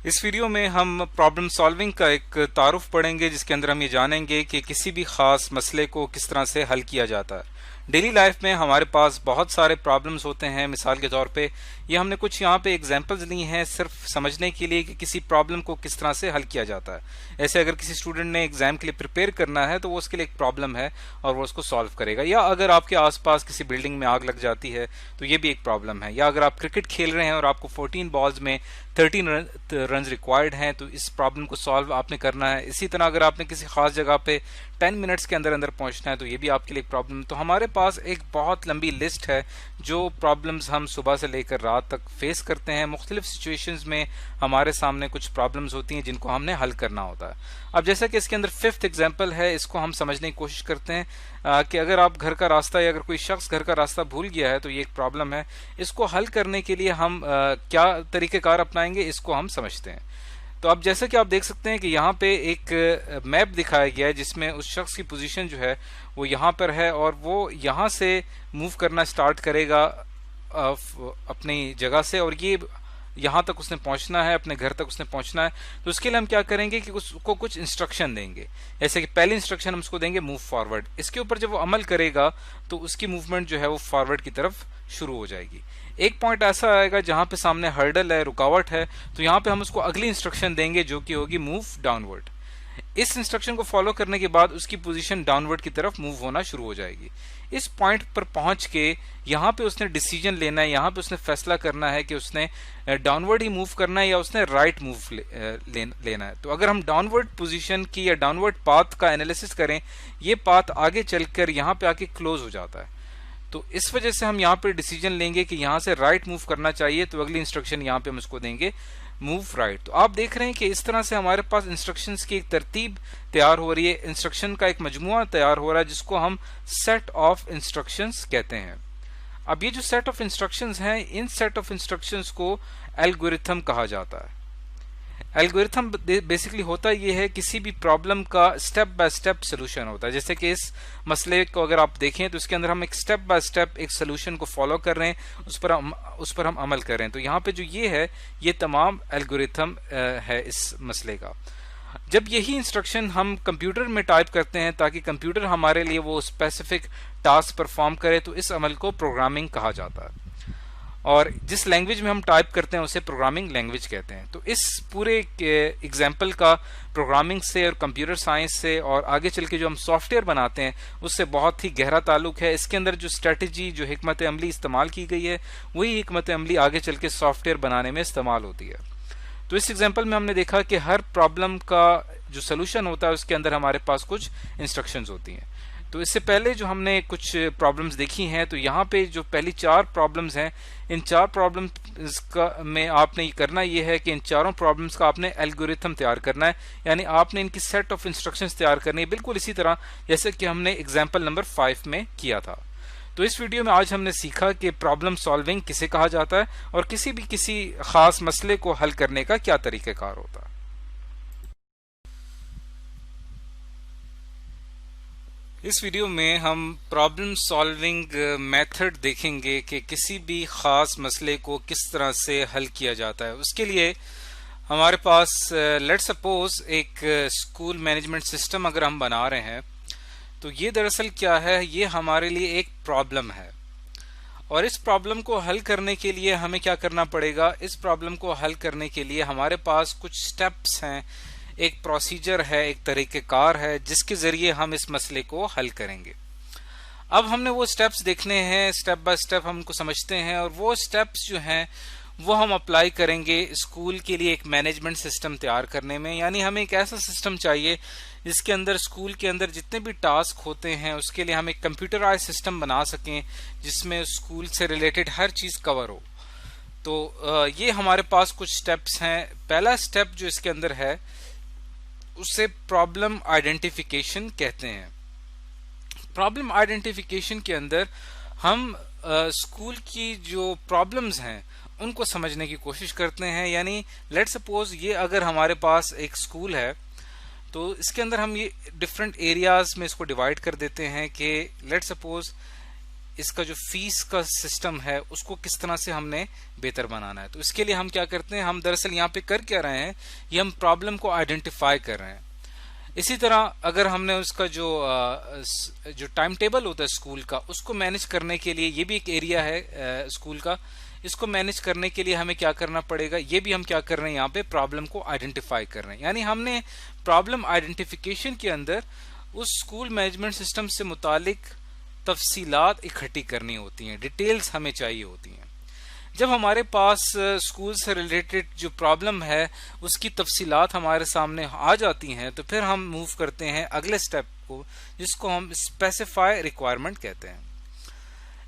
इस वीडियो में हम प्रॉब्लम सॉल्विंग का एक तारुफ पढ़ेंगे, जिसके अंदर हम ये जानेंगे कि किसी भी खास मसले को किस तरह से हल किया जाता है। डेली लाइफ में हमारे पास बहुत सारे प्रॉब्लम्स होते हैं। मिसाल के तौर पे ये हमने कुछ यहाँ पे एग्जांपल्स ली हैं सिर्फ समझने के लिए कि किसी प्रॉब्लम को किस तरह से हल किया जाता है। ऐसे अगर किसी स्टूडेंट ने एग्जाम के लिए प्रिपेयर करना है तो वो उसके लिए एक प्रॉब्लम है और वो उसको सॉल्व करेगा। या अगर आपके आसपास किसी बिल्डिंग में आग लग जाती है तो ये भी एक प्रॉब्लम है। या अगर आप क्रिकेट खेल रहे हैं और आपको 14 बॉल्स में 13 रन रिक्वायर्ड हैं तो इस प्रॉब्लम को सॉल्व आपने करना है। इसी तरह अगर आपने किसी खास जगह पे 10 मिनट्स के अंदर अंदर पहुंचना है तो ये भी आपके लिए प्रॉब्लम। तो हमारे पास एक बहुत लंबी लिस्ट है जो प्रॉब्लम्स हम सुबह से लेकर रात तक फेस करते हैं। मुख्तलिफ सिचुएशंस में हमारे सामने कुछ प्रॉब्लम्स होती हैं जिनको हमने हल करना होता है। अब जैसा कि इसके अंदर 5th एग्जाम्पल है, इसको हम समझने की कोशिश करते हैं कि अगर आप घर का रास्ता या अगर कोई शख्स घर का रास्ता भूल गया है तो ये एक प्रॉब्लम है। इसको हल करने के लिए हम क्या तरीक़ेकार अपनाएंगे इसको हम समझते हैं। तो अब जैसे कि आप देख सकते हैं कि यहाँ पे एक मैप दिखाया गया है जिसमें उस शख्स की पोजीशन जो है वो यहाँ पर है और वो यहाँ से मूव करना स्टार्ट करेगा अपनी जगह से, और ये यहाँ तक उसने पहुंचना है, अपने घर तक उसने पहुंचना है। तो उसके लिए हम क्या करेंगे कि उसको कुछ इंस्ट्रक्शन देंगे। जैसे कि पहली इंस्ट्रक्शन हम उसको देंगे मूव फॉरवर्ड। इसके ऊपर जब वो अमल करेगा तो उसकी मूवमेंट जो है वो फॉरवर्ड की तरफ शुरू हो जाएगी। एक पॉइंट ऐसा आएगा जहां पे सामने हर्डल है, रुकावट है, तो यहाँ पे हम उसको अगली इंस्ट्रक्शन देंगे जो कि होगी मूव डाउनवर्ड। इस इंस्ट्रक्शन को फॉलो करने के बाद उसकी पोजीशन डाउनवर्ड की तरफ मूव होना शुरू हो जाएगी। इस पॉइंट पर पहुंच के यहाँ पे उसने डिसीजन लेना है, यहाँ पे उसने फैसला करना है कि उसने डाउनवर्ड ही मूव करना है या उसने राइट मूव लेना है। तो अगर हम डाउनवर्ड पोजीशन की या डाउनवर्ड पाथ का एनालिसिस करें, ये पाथ आगे चलकर यहाँ पे आके क्लोज हो जाता है। तो इस वजह से हम यहाँ पे डिसीजन लेंगे कि यहाँ से राइट मूव करना चाहिए, तो अगली इंस्ट्रक्शन यहाँ पे हम इसको देंगे मूव राइट। तो आप देख रहे हैं कि इस तरह से हमारे पास इंस्ट्रक्शंस की एक तरतीब तैयार हो रही है, इंस्ट्रक्शन का एक मजमुआ तैयार हो रहा है जिसको हम सेट ऑफ इंस्ट्रक्शंस कहते हैं। अब ये जो सेट ऑफ इंस्ट्रक्शंस हैं, इन सेट ऑफ इंस्ट्रक्शंस को एल्गोरिथम कहा जाता है। एल्गोरिथम बेसिकली होता ये है किसी भी प्रॉब्लम का स्टेप बाय स्टेप सोल्यूशन होता है। जैसे कि इस मसले को अगर आप देखें तो इसके अंदर हम एक स्टेप बाय स्टेप एक सोल्यूशन को फॉलो कर रहे हैं, उस पर हम अमल कर रहे हैं। तो यहाँ पे जो ये है ये तमाम एल्गोरिथम है इस मसले का। जब यही इंस्ट्रक्शन हम कंप्यूटर में टाइप करते हैं ताकि कंप्यूटर हमारे लिए वो स्पेसिफिक टास्क परफॉर्म करे, तो इस अमल को प्रोग्रामिंग कहा जाता है। और जिस लैंग्वेज में हम टाइप करते हैं उसे प्रोग्रामिंग लैंग्वेज कहते हैं। तो इस पूरे एग्जाम्पल का प्रोग्रामिंग से और कंप्यूटर साइंस से और आगे चल के जो हम सॉफ्टवेयर बनाते हैं उससे बहुत ही गहरा ताल्लुक है। इसके अंदर जो स्ट्रेटजी, जो हिकमत अमली इस्तेमाल की गई है, वही हिकमत अमली आगे चल के सॉफ्टवेयर बनाने में इस्तेमाल होती है। तो इस एग्जाम्पल में हमने देखा कि हर प्रॉब्लम का जो सोल्यूशन होता है उसके अंदर हमारे पास कुछ इंस्ट्रक्शंस होती हैं। तो इससे पहले जो हमने कुछ प्रॉब्लम्स देखी हैं, तो यहाँ पे जो पहली 4 प्रॉब्लम्स हैं, इन 4 प्रॉब्लम्स का में आपने करना ये है कि इन चारों प्रॉब्लम्स का आपने एल्गोरिथम तैयार करना है, यानी आपने इनकी सेट ऑफ इंस्ट्रक्शंस तैयार करनी है, बिल्कुल इसी तरह जैसे कि हमने एग्जाम्पल नंबर 5 में किया था। तो इस वीडियो में आज हमने सीखा कि प्रॉब्लम सॉल्विंग किसे कहा जाता है और किसी खास मसले को हल करने का क्या तरीक़ाकार होता है। इस वीडियो में हम प्रॉब्लम सॉल्विंग मेथड देखेंगे कि किसी भी ख़ास मसले को किस तरह से हल किया जाता है। उसके लिए हमारे पास लेट सपोज एक स्कूल मैनेजमेंट सिस्टम अगर हम बना रहे हैं, तो ये दरअसल क्या है, ये हमारे लिए एक प्रॉब्लम है और इस प्रॉब्लम को हल करने के लिए हमें क्या करना पड़ेगा। इस प्रॉब्लम को हल करने के लिए हमारे पास कुछ स्टेप्स हैं, एक प्रोसीजर है, एक तरीक़ेकार है जिसके ज़रिए हम इस मसले को हल करेंगे। अब हमने वो स्टेप्स देखने हैं, स्टेप बाय स्टेप हम उनको समझते हैं और वो स्टेप्स जो हैं वो हम अप्लाई करेंगे स्कूल के लिए एक मैनेजमेंट सिस्टम तैयार करने में। यानी हमें एक ऐसा सिस्टम चाहिए जिसके अंदर स्कूल के अंदर जितने भी टास्क होते हैं उसके लिए हम एक कंप्यूटराइज सिस्टम बना सकें जिसमें स्कूल से रिलेटेड हर चीज़ कवर हो। तो ये हमारे पास कुछ स्टेप्स हैं। पहला स्टेप जो इसके अंदर है उसे प्रॉब्लम आइडेंटिफिकेशन कहते हैं। प्रॉब्लम आइडेंटिफिकेशन के अंदर हम स्कूल की जो प्रॉब्लम्स हैं उनको समझने की कोशिश करते हैं। यानी लेट सपोज ये अगर हमारे पास एक स्कूल है तो इसके अंदर हम ये डिफरेंट एरियाज में इसको डिवाइड कर देते हैं कि लेट सपोज इसका जो फीस का सिस्टम है उसको किस तरह से हमने बेहतर बनाना है। तो इसके लिए हम क्या करते हैं, हम दरअसल यहाँ पे कर क्या रहे हैं, ये हम प्रॉब्लम को आइडेंटिफाई कर रहे हैं। इसी तरह अगर हमने उसका जो टाइम टेबल होता है स्कूल का, उसको मैनेज करने के लिए, ये भी एक एरिया है स्कूल का, इसको मैनेज करने के लिए हमें क्या करना पड़ेगा, ये भी हम क्या कर रहे हैं, यहाँ पे प्रॉब्लम को आइडेंटिफाई कर रहे हैं। यानी हमने प्रॉब्लम आइडेंटिफिकेशन के अंदर उस स्कूल मैनेजमेंट सिस्टम से मुतालिक तफसीलात इकट्ठी करनी होती हैं, डिटेल्स हमें चाहिए होती हैं। जब हमारे पास स्कूल से रिलेटेड जो प्रॉब्लम है उसकी तफसीलात हमारे सामने आ जाती हैं, तो फिर हम मूव करते हैं अगले स्टेप को, जिसको हम स्पेसिफाई रिक्वायरमेंट कहते हैं।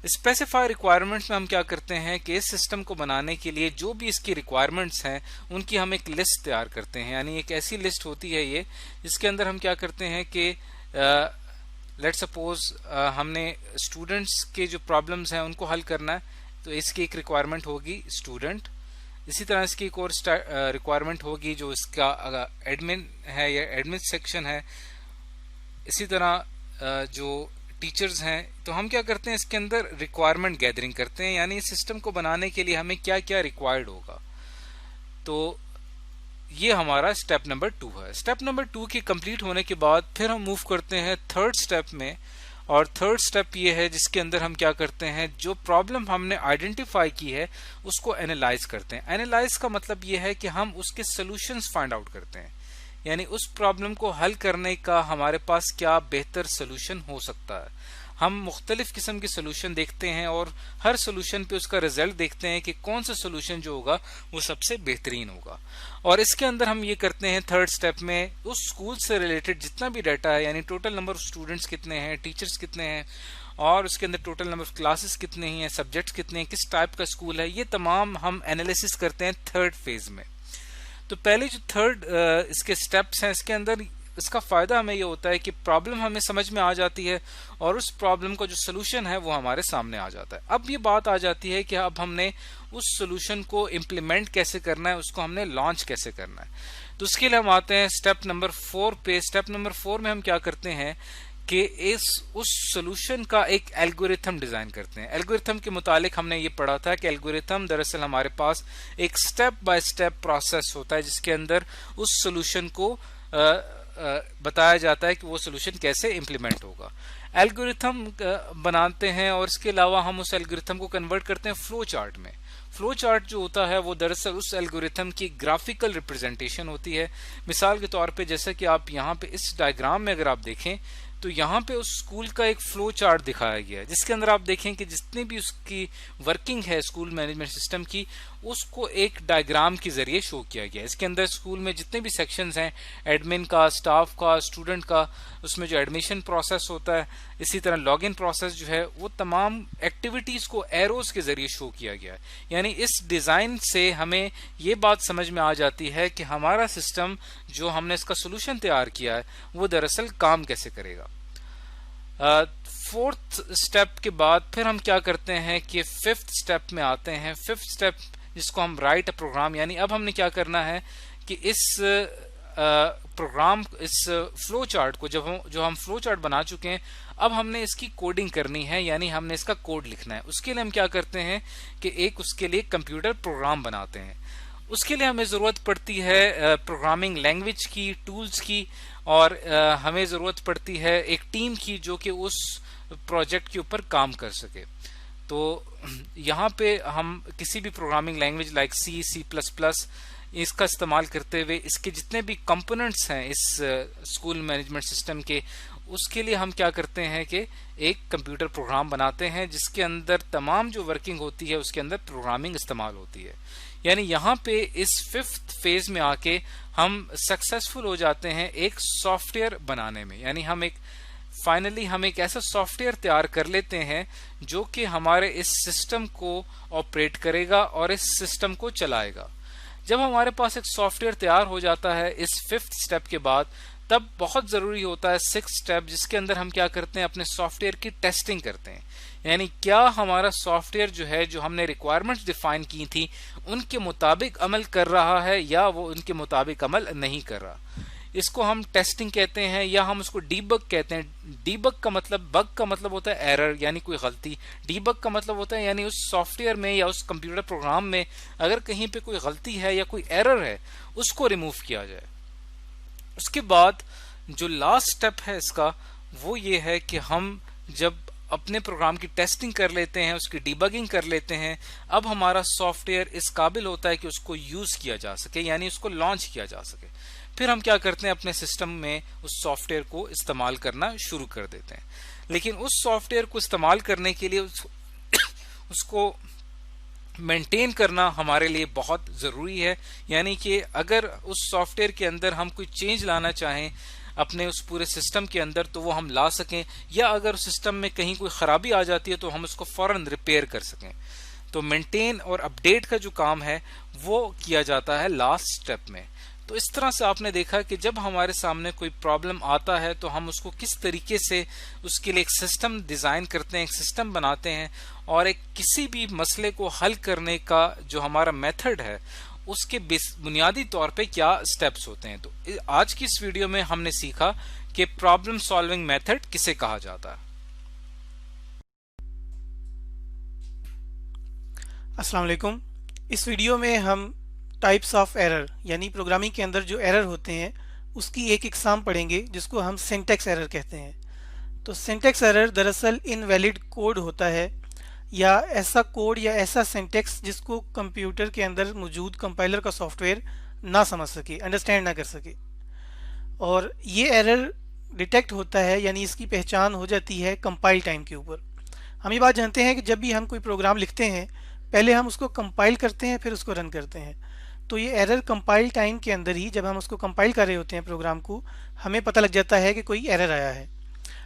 स्पेसिफाई रिक्वायरमेंट्स में हम क्या करते हैं कि इस सिस्टम को बनाने के लिए जो भी इसकी रिक्वायरमेंट्स हैं उनकी हम एक लिस्ट तैयार करते हैं। यानी एक ऐसी लिस्ट होती है ये, जिसके अंदर हम क्या करते हैं कि लेट सपोज हमने स्टूडेंट्स के जो प्रॉब्लम्स हैं उनको हल करना है, तो इसकी एक रिक्वायरमेंट होगी स्टूडेंट। इसी तरह इसकी एक और रिक्वायरमेंट होगी जो इसका एडमिन है या एडमिन सेक्शन है। इसी तरह जो टीचर्स हैं, तो हम क्या करते हैं इसके अंदर रिक्वायरमेंट गैदरिंग करते हैं, यानी इस सिस्टम को बनाने के लिए हमें क्या क्या रिक्वायर्ड होगा। तो ये हमारा स्टेप नंबर 2 है। स्टेप नंबर 2 की कंप्लीट होने के बाद फिर हम मूव करते हैं थर्ड स्टेप में, और थर्ड स्टेप ये है जिसके अंदर हम क्या करते हैं, जो प्रॉब्लम हमने आइडेंटिफाई की है उसको एनालाइज करते हैं। एनालाइज का मतलब ये है कि हम उसके सोल्यूशंस फाइंड आउट करते हैं, यानी उस प्रॉब्लम को हल करने का हमारे पास क्या बेहतर सोल्यूशन हो सकता है। हम मुख्तलिफ किस्म के सोल्यूशन देखते हैं और हर सोल्यूशन पे उसका रिजल्ट देखते हैं कि कौन सा सोल्यूशन जो होगा वो सबसे बेहतरीन होगा। और इसके अंदर हम ये करते हैं थर्ड स्टेप में, उस स्कूल से रिलेटेड जितना भी डाटा है, यानी टोटल नंबर ऑफ स्टूडेंट्स कितने हैं, टीचर्स कितने हैं, और उसके अंदर टोटल नंबर ऑफ क्लासेस कितने हैं, सब्जेक्ट्स कितने हैं, किस टाइप का स्कूल है, ये तमाम हम एनालिसिस करते हैं थर्ड फेज में। तो पहले जो थर्ड इसके स्टेप्स हैं, इसके अंदर इसका फायदा हमें ये होता है कि प्रॉब्लम हमें समझ में आ जाती है और उस प्रॉब्लम का जो सोल्यूशन है वो हमारे सामने आ जाता है। अब ये बात आ जाती है कि अब हमने उस सोल्यूशन को इम्प्लीमेंट कैसे करना है, उसको हमने लॉन्च कैसे करना है। तो उसके लिए हम आते हैं स्टेप नंबर 4 पे। स्टेप नंबर 4 में हम क्या करते हैं कि उस सोल्यूशन का एक एल्गोरिथम डिजाइन करते हैं। एल्गोरिथम के मुतालिक हमने ये पढ़ा था कि एल्गोरिथम दरअसल हमारे पास एक स्टेप बाय स्टेप प्रोसेस होता है, जिसके अंदर उस सोल्यूशन को बताया जाता है कि वो सोल्यूशन कैसे इम्प्लीमेंट होगा। एल्गोरिथम बनाते हैं और इसके अलावा हम उस एल्गोरिथम को कन्वर्ट करते हैं फ्लो चार्ट में। फ्लो चार्ट जो होता है वो दरअसल उस एल्गोरिथम की ग्राफिकल रिप्रेजेंटेशन होती है। मिसाल के तौर पे जैसे कि आप यहाँ पे इस डायग्राम में अगर आप देखें तो यहाँ पे उस स्कूल का एक फ्लो चार्ट दिखाया गया है, जिसके अंदर आप देखें कि जितनी भी उसकी वर्किंग है स्कूल मैनेजमेंट सिस्टम की, उसको एक डायग्राम के जरिए शो किया गया है। इसके अंदर स्कूल में जितने भी सेक्शंस हैं, एडमिन का, स्टाफ का, स्टूडेंट का, उसमें जो एडमिशन प्रोसेस होता है, इसी तरह लॉगिन प्रोसेस जो है, वो तमाम एक्टिविटीज को एरोज के जरिए शो किया गया है। यानी इस डिजाइन से हमें ये बात समझ में आ जाती है कि हमारा सिस्टम जो हमने इसका सोल्यूशन तैयार किया है वो दरअसल काम कैसे करेगा। फोर्थ स्टेप के बाद फिर हम क्या करते हैं कि फिफ्थ स्टेप में आते हैं। फिफ्थ स्टेप जिसको हम राइट अ प्रोग्राम, यानी अब हमने क्या करना है कि इस प्रोग्राम, इस फ्लो चार्ट को जो हम फ्लो चार्ट बना चुके हैं, अब हमने इसकी कोडिंग करनी है, यानी हमने इसका कोड लिखना है। उसके लिए हम क्या करते हैं कि एक उसके लिए कंप्यूटर प्रोग्राम बनाते हैं। उसके लिए हमें ज़रूरत पड़ती है प्रोग्रामिंग लैंग्वेज की, टूल्स की, और हमें ज़रूरत पड़ती है एक टीम की जो कि उस प्रोजेक्ट के ऊपर काम कर सके। तो यहाँ पे हम किसी भी प्रोग्रामिंग लैंग्वेज लाइक सी, C++ इसका इस्तेमाल करते हुए इसके जितने भी कंपोनेंट्स हैं इस स्कूल मैनेजमेंट सिस्टम के, उसके लिए हम क्या करते हैं कि एक कंप्यूटर प्रोग्राम बनाते हैं जिसके अंदर तमाम जो वर्किंग होती है उसके अंदर प्रोग्रामिंग इस्तेमाल होती है। यानी यहाँ पे इस फिफ्थ फेज में आके हम सक्सेसफुल हो जाते हैं एक सॉफ्टवेयर बनाने में। यानी फाइनली हम एक ऐसा सॉफ्टवेयर तैयार कर लेते हैं जो कि हमारे इस सिस्टम को ऑपरेट करेगा और इस सिस्टम को चलाएगा। जब हमारे पास एक सॉफ्टवेयर तैयार हो जाता है इस फिफ्थ स्टेप के बाद, तब बहुत ज़रूरी होता है सिक्स्थ स्टेप, जिसके अंदर हम क्या करते हैं, अपने सॉफ्टवेयर की टेस्टिंग करते हैं। यानी क्या हमारा सॉफ्टवेयर जो है, जो हमने रिक्वायरमेंट्स डिफाइन की थी, उनके मुताबिक अमल कर रहा है या वो उनके मुताबिक अमल नहीं कर रहा। इसको हम टेस्टिंग कहते हैं या हम उसको डीबग कहते हैं। डीबग का मतलब, बग का मतलब होता है एरर यानी कोई गलती। डीबग का मतलब होता है यानी उस सॉफ्टवेयर में या उस कंप्यूटर प्रोग्राम में अगर कहीं पे कोई गलती है या कोई एरर है उसको रिमूव किया जाए। उसके बाद जो लास्ट स्टेप है इसका वो ये है कि हम जब अपने प्रोग्राम की टेस्टिंग कर लेते हैं, उसकी डिबगिंग कर लेते हैं, अब हमारा सॉफ्टवेयर इस काबिल होता है कि उसको यूज किया जा सके यानी उसको लॉन्च किया जा सके। फिर हम क्या करते हैं, अपने सिस्टम में उस सॉफ्टवेयर को इस्तेमाल करना शुरू कर देते हैं। लेकिन उस सॉफ्टवेयर को इस्तेमाल करने के लिए उसको मेंटेन करना हमारे लिए बहुत ज़रूरी है। यानी कि अगर उस सॉफ्टवेयर के अंदर हम कोई चेंज लाना चाहें अपने उस पूरे सिस्टम के अंदर तो वो हम ला सकें, या अगर सिस्टम में कहीं कोई ख़राबी आ जाती है तो हम उसको फ़ौरन रिपेयर कर सकें। तो मेंटेन और अपडेट का जो काम है वो किया जाता है लास्ट स्टेप में। तो इस तरह से आपने देखा कि जब हमारे सामने कोई प्रॉब्लम आता है तो हम उसको किस तरीके से उसके लिए एक सिस्टम डिज़ाइन करते हैं, एक सिस्टम बनाते हैं, और एक किसी भी मसले को हल करने का जो हमारा मेथड है उसके बुनियादी तौर पे क्या स्टेप्स होते हैं। तो आज की इस वीडियो में हमने सीखा कि प्रॉब्लम सॉल्विंग मेथड किसे कहा जाता है। अस्सलाम वालेकुम। इस वीडियो में हम टाइप्स ऑफ एरर यानी प्रोग्रामिंग के अंदर जो एरर होते हैं उसकी एक एग्जाम पढ़ेंगे जिसको हम सिंटैक्स एरर कहते हैं। तो सिंटैक्स एरर दरअसल इनवैलिड कोड होता है या ऐसा कोड या ऐसा सिंटैक्स जिसको कंप्यूटर के अंदर मौजूद कंपाइलर का सॉफ्टवेयर ना समझ सके, अंडरस्टैंड ना कर सके, और ये एरर डिटेक्ट होता है यानी इसकी पहचान हो जाती है कंपाइल टाइम के ऊपर। हम ये बात जानते हैं कि जब भी हम कोई प्रोग्राम लिखते हैं पहले हम उसको कंपाइल करते हैं फिर उसको रन करते हैं। तो ये एरर कंपाइल टाइम के अंदर ही जब हम उसको कंपाइल कर रहे होते हैं प्रोग्राम को, हमें पता लग जाता है कि कोई एरर आया है।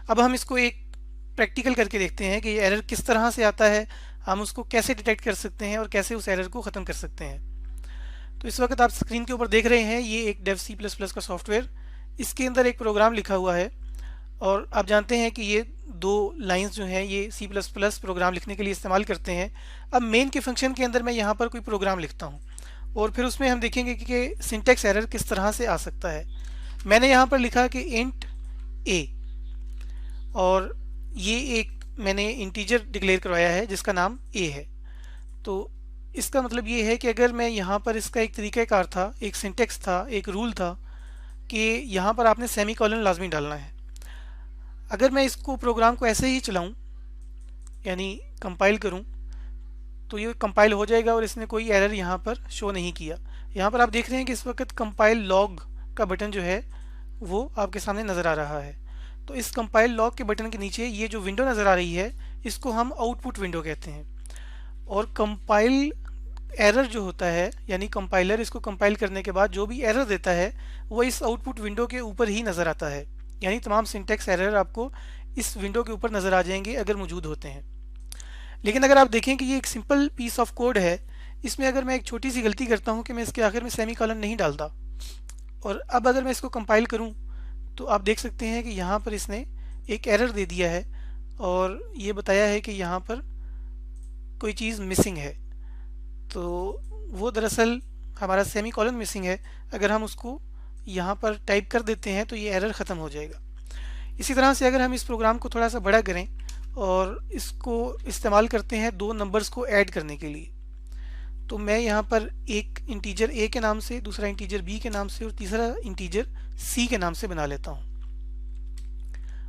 अब हम इसको एक प्रैक्टिकल करके देखते हैं कि ये एरर किस तरह से आता है, हम उसको कैसे डिटेक्ट कर सकते हैं और कैसे उस एरर को ख़त्म कर सकते हैं। तो इस वक्त आप स्क्रीन के ऊपर देख रहे हैं ये एक डेव C++ का सॉफ्टवेयर, इसके अंदर एक प्रोग्राम लिखा हुआ है और आप जानते हैं कि ये दो लाइंस जो हैं ये C++ प्रोग्राम लिखने के लिए इस्तेमाल करते हैं। अब मेन के फंक्शन के अंदर मैं यहाँ पर कोई प्रोग्राम लिखता हूँ और फिर उसमें हम देखेंगे कि सिंटैक्स एरर किस तरह से आ सकता है। मैंने यहाँ पर लिखा कि इंट a, और ये एक मैंने इंटीजर डिक्लेयर करवाया है जिसका नाम a है। तो इसका मतलब ये है कि अगर मैं यहाँ पर इसका एक तरीक़ाकार था, एक सिंटैक्स था, एक रूल था कि यहाँ पर आपने सेमी कॉलन लाजमी डालना है। अगर मैं इसको प्रोग्राम को ऐसे ही चलाऊं यानी कंपाइल करूं तो ये कंपाइल हो जाएगा और इसने कोई एरर यहाँ पर शो नहीं किया। यहाँ पर आप देख रहे हैं कि इस वक्त कंपाइल लॉग का बटन जो है वो आपके सामने नज़र आ रहा है। तो इस कंपाइल लॉग के बटन के नीचे ये जो विंडो नज़र आ रही है इसको हम आउटपुट विंडो कहते हैं। और कंपाइल एरर जो होता है यानी कंपाइलर इसको कंपाइल करने के बाद जो भी एरर देता है वो इस आउटपुट विंडो के ऊपर ही नज़र आता है। यानी तमाम सिंटैक्स एरर आपको इस विंडो के ऊपर नज़र आ जाएंगे अगर मौजूद होते हैं। लेकिन अगर आप देखें कि ये एक सिंपल पीस ऑफ कोड है, इसमें अगर मैं एक छोटी सी गलती करता हूँ कि मैं इसके आखिर में सेमी कॉलन नहीं डालता और अब अगर मैं इसको कंपाइल करूँ तो आप देख सकते हैं कि यहाँ पर इसने एक एरर दे दिया है और ये बताया है कि यहाँ पर कोई चीज़ मिसिंग है। तो वो दरअसल हमारा सेमी कॉलन मिसिंग है। अगर हम उसको यहाँ पर टाइप कर देते हैं तो ये एरर ख़त्म हो जाएगा। इसी तरह से अगर हम इस प्रोग्राम को थोड़ा सा बड़ा करें और इसको इस्तेमाल करते हैं दो नंबर्स को ऐड करने के लिए, तो मैं यहाँ पर एक इंटीजर a के नाम से, दूसरा इंटीजर b के नाम से और तीसरा इंटीजर c के नाम से बना लेता हूँ।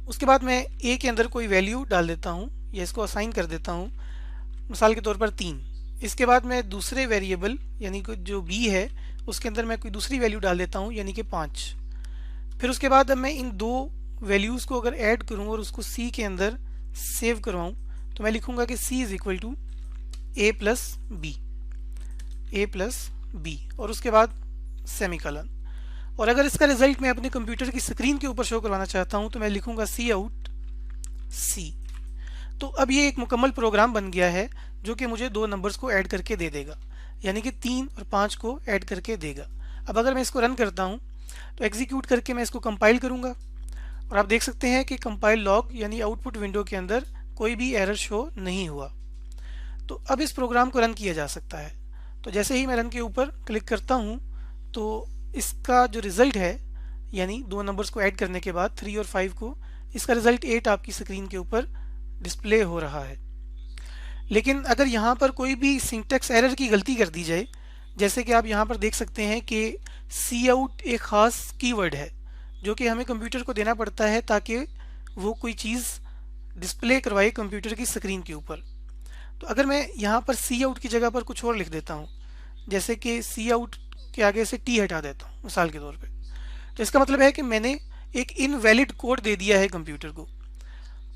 उसके बाद मैं a के अंदर कोई वैल्यू डाल देता हूँ या इसको असाइन कर देता हूँ, मिसाल के तौर पर 3। इसके बाद मैं दूसरे वेरिएबल यानी कि जो b है उसके अंदर मैं कोई दूसरी वैल्यू डाल देता हूँ यानी कि 5। फिर उसके बाद अब मैं इन दो वैल्यूज़ को अगर ऐड करूँ और उसको c के अंदर सेव करवाऊँ तो मैं लिखूँगा कि c is equal to a plus B और उसके बाद सेमीकॉलन। और अगर इसका रिजल्ट मैं अपने कंप्यूटर की स्क्रीन के ऊपर शो करवाना चाहता हूँ तो मैं लिखूँगा सी आउट c। तो अब ये एक मुकम्मल प्रोग्राम बन गया है जो कि मुझे दो नंबर्स को ऐड करके दे देगा, यानी कि 3 और 5 को ऐड करके देगा। अब अगर मैं इसको रन करता हूँ तो एग्जीक्यूट करके मैं इसको कंपाइल करूँगा और आप देख सकते हैं कि कंपाइल लॉग यानी आउटपुट विंडो के अंदर कोई भी एरर शो नहीं हुआ। तो अब इस प्रोग्राम को रन किया जा सकता है। तो जैसे ही मैं रन के ऊपर क्लिक करता हूँ तो इसका जो रिज़ल्ट है यानी दो नंबर्स को ऐड करने के बाद 3 और 5 को, इसका रिजल्ट 8 आपकी स्क्रीन के ऊपर डिस्प्ले हो रहा है। लेकिन अगर यहाँ पर कोई भी सिंटैक्स एरर की गलती कर दी जाए, जैसे कि आप यहाँ पर देख सकते हैं कि सी आउट एक ख़ास कीवर्ड है जो कि हमें कंप्यूटर को देना पड़ता है ताकि वो कोई चीज़ डिस्प्ले करवाए कंप्यूटर की स्क्रीन के ऊपर। तो अगर मैं यहाँ पर सी आउट की जगह पर कुछ और लिख देता हूँ, जैसे कि सी आउट के आगे से टी हटा देता हूँ मिसाल के तौर पे, तो इसका मतलब है कि मैंने एक इनवैलिड कोड दे दिया है कंप्यूटर को।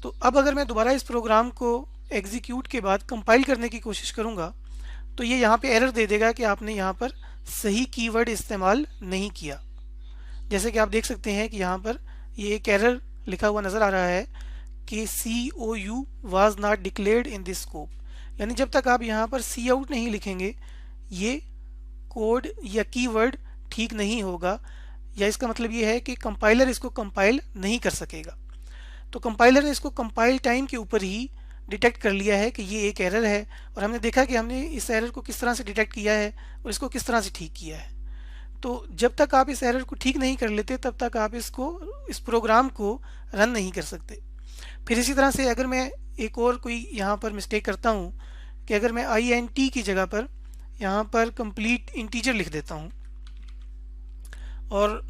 तो अब अगर मैं दोबारा इस प्रोग्राम को एग्जीक्यूट के बाद कंपाइल करने की कोशिश करूँगा तो ये यहाँ पे एरर दे देगा कि आपने यहाँ पर सही कीवर्ड इस्तेमाल नहीं किया। जैसे कि आप देख सकते हैं कि यहाँ पर ये एक एरर लिखा हुआ नज़र आ रहा है कि COU was not declared in this scope, यानी जब तक आप यहाँ पर सी आउट नहीं लिखेंगे ये कोड या कीवर्ड ठीक नहीं होगा, या इसका मतलब ये है कि कंपाइलर इसको कंपाइल नहीं कर सकेगा। तो कंपाइलर ने इसको कंपाइल टाइम के ऊपर ही डिटेक्ट कर लिया है कि ये एक एरर है, और हमने देखा कि हमने इस एरर को किस तरह से डिटेक्ट किया है और इसको किस तरह से ठीक किया है। तो जब तक आप इस एरर को ठीक नहीं कर लेते तब तक आप इस प्रोग्राम को रन नहीं कर सकते। फिर इसी तरह से अगर मैं एक और कोई यहाँ पर मिस्टेक करता हूँ कि अगर मैं INT की जगह पर यहाँ पर कंप्लीट इंटीजर लिख देता हूँ, और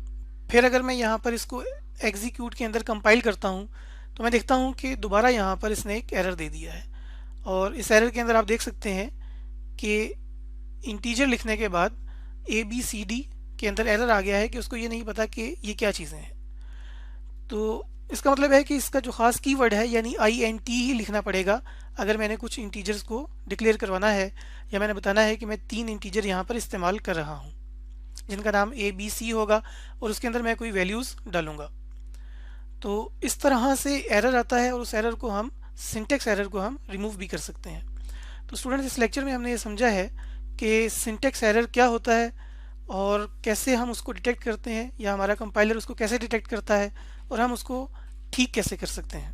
फिर अगर मैं यहाँ पर इसको एग्जीक्यूट के अंदर कंपाइल करता हूँ तो मैं देखता हूँ कि दोबारा यहाँ पर इसने एक एरर दे दिया है। और इस एरर के अंदर आप देख सकते हैं कि इंटीजर लिखने के बाद ABCD के अंदर एरर आ गया है कि उसको ये नहीं पता कि ये क्या चीज़ें हैं। तो इसका मतलब है कि इसका जो ख़ास कीवर्ड है यानी INT ही लिखना पड़ेगा अगर मैंने कुछ इंटीजर्स को डिक्लेयर करवाना है, या मैंने बताना है कि मैं 3 इंटीजर यहाँ पर इस्तेमाल कर रहा हूँ जिनका नाम ABC होगा और उसके अंदर मैं कोई वैल्यूज़ डालूँगा। तो इस तरह से एरर आता है और उस एरर को हम सिंटैक्स एरर को हम रिमूव भी कर सकते हैं। तो स्टूडेंट्स, इस लेक्चर में हमने ये समझा है कि सिंटैक्स एरर क्या होता है और कैसे हम उसको डिटेक्ट करते हैं, या हमारा कंपाइलर उसको कैसे डिटेक्ट करता है और हम उसको ठीक कैसे कर सकते हैं।